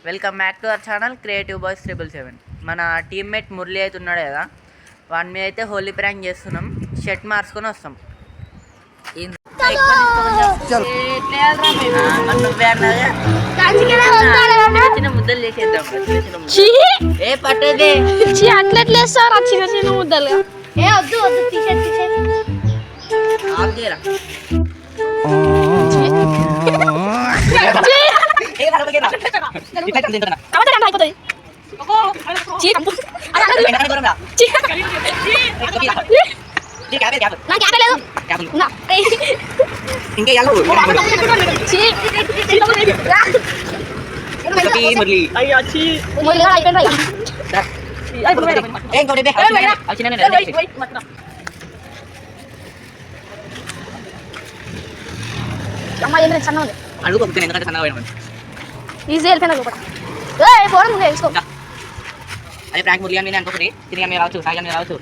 Welcome back to our channel creative boys 777. మన teammate Murali అయితే ఉన్నాడు కదా, వాడి మీద అయితే హోలీ ప్రాంక్ చేస్తున్నాం. షర్ట్ మార్చుకొని వస్తాం. ముద్దలు చేసేద్దాం. ఏ పట్టేది అట్లెట్లేస్తారు చిన్న చిన్న ముద్దలు. ఏ వద్దు వద్దు ఆపురా. అడుగు ఎందుకంటే సన్నగా ఈజీ వెళ్ళిపోయినా తీసుకో. అదే ప్రాంక్ మురళి అని అనుకోండి. తిరిగి మీరు రావచ్చు, సాయి మీరు రావచ్చు.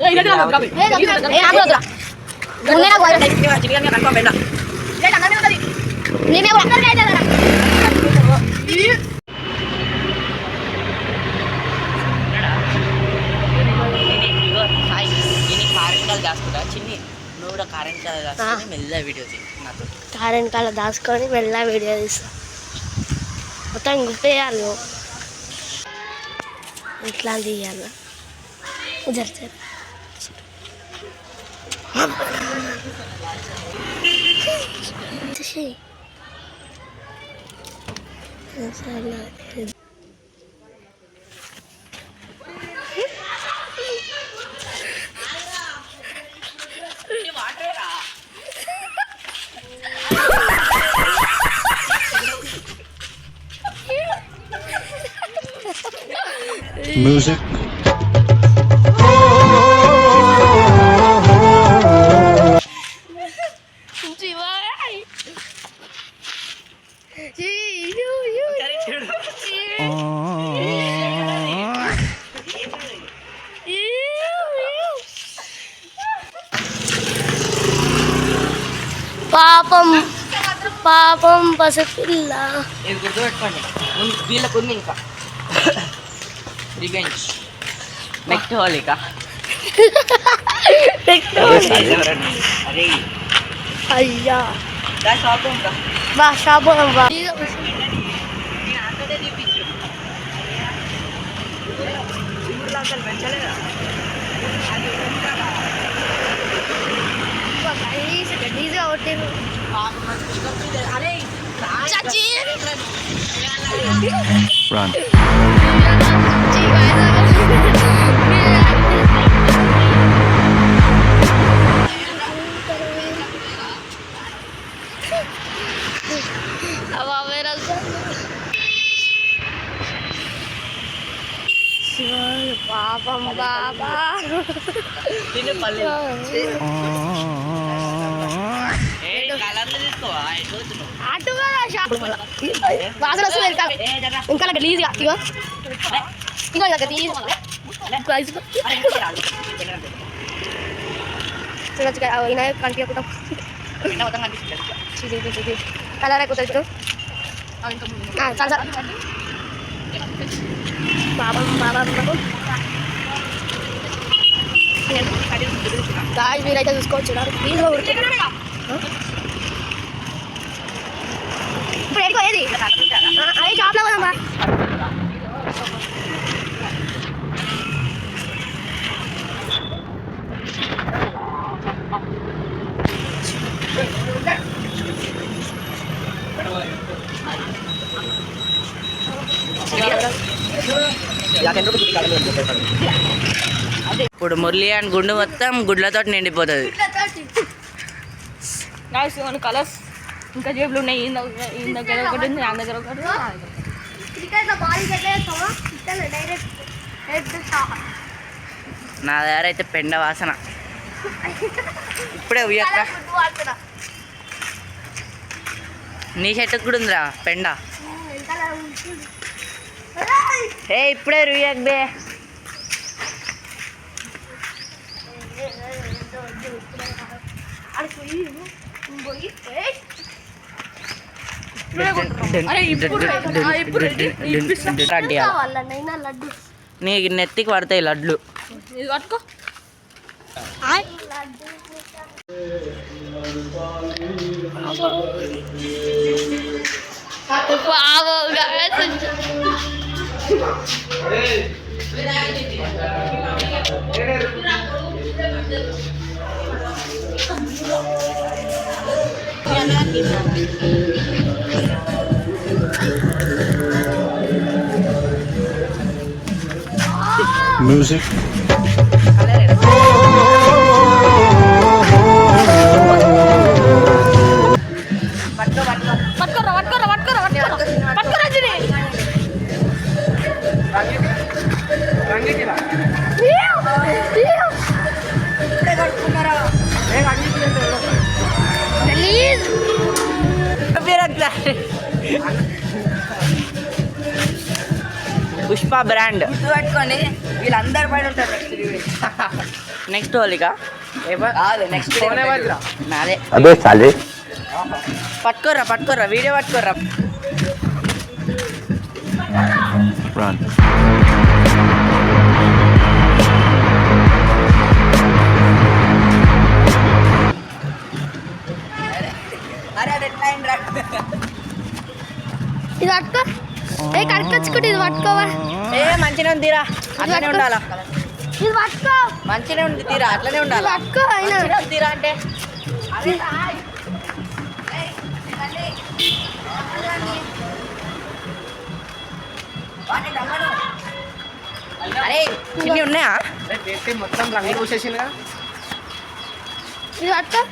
చిన్ని నువ్వు కూడా కారెంట్ దాచుకొని మెల్ల వీడియో నాతో కారెంట్ కాల దాచుకొని మెల్ల వీడియో తీస్తా. మొత్తం గుర్తేయాలి, ఇట్లా తీయాలి. జరుగుతుంది music. పాపం పాపం పసిపిల్ల. ఇది గుర్తుపెట్టుకోండి, వీళ్ళకు ఉంది ఇంకా రివెంజ్. నెక్స్ట్ హోలిక. అయ్యా షాప్ బా షాప్ బా Run. పాపం బాబా వాసన వస్తుంది ఇంకా గలీజ్గా. ఇగో ఇగో వినాయక్ కనిపించకుండా కలర్ అయిపోతుంది ఇప్పుడు. చాలా సార్ పాపం బాబా గాయ మీరైతే చూసుకోవచ్చు. దీంట్లో ఇప్పుడు ఎడుకో ఏది అదే షాప్లో పోదమ్మా. ఇప్పుడు మురళి అని గుండు మొత్తం గుడ్లతో నిండిపోతుంది. కలర్స్ ఇంకా జేబులు ఉన్నాయి. ఈ దగ్గర ఒకటి ఉంది, ఆ దగ్గర ఒకటి. నా దగ్గర అయితే పెండ వాసన. ఇప్పుడే ఉయ్యక్క నీ షర్టుకు కూడా ఉందిరా పెండ. ఏ ఇప్పుడే రుయ్యక్ బే. కావాలన్నా లడ్డు నీకు నెత్తికి పడతాయి లడ్లు. ఇది పట్టుకో. Music. పుష్ప బ్రాండ్ పట్టుకొని వీళ్ళందరి పైన ఉంటారు. నెక్స్ట్ హోలిక నెక్స్ట్ నాదే. అదే చాలే. పట్టుకోర్రా వీడియో పట్టుకోర్రా. Run. ఇది పట్టుకో. కడకొచ్చుకుంటే ఇది పట్టుకోవా. మంచిగా ఉంది తీరా, అట్లనే ఉండాలా. ఇది పట్టుకో. మంచిగా ఉంది తీరా, అట్లనే ఉండాలా. పట్టుకో అయినా మంచిగా ఉంది తీరా అంటే అరే ఇన్ని ఉన్నాయా? మొత్తం రంగులు పూసేసిందిగా. ఇది పట్టుకో.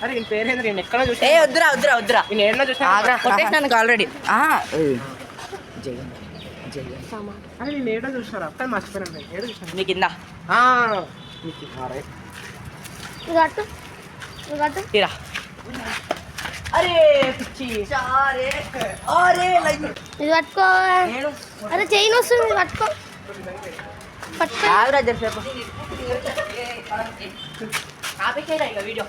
అరే ఈ పేరేంద్ర నేను ఎక్కడ చూసా. వద్దురా నేను ఏడలో చూసా. కొట్టేసినాను ఆల్రెడీ. అరే నేను ఏడో చూసారా అక్కడ మర్చిపోయాను. ఏడో చూసాను. మీ కింద ఇది పట్టు. ఇది పట్టు. తీరా. అరే పిచ్చి. ఇది పట్టుకో. అరే చైన్ వస్తుంది. ఇది పట్టుకో. పట్టుకో. ఆగురా జరసేపు. ఆపేసేరా ఇక వీడియో.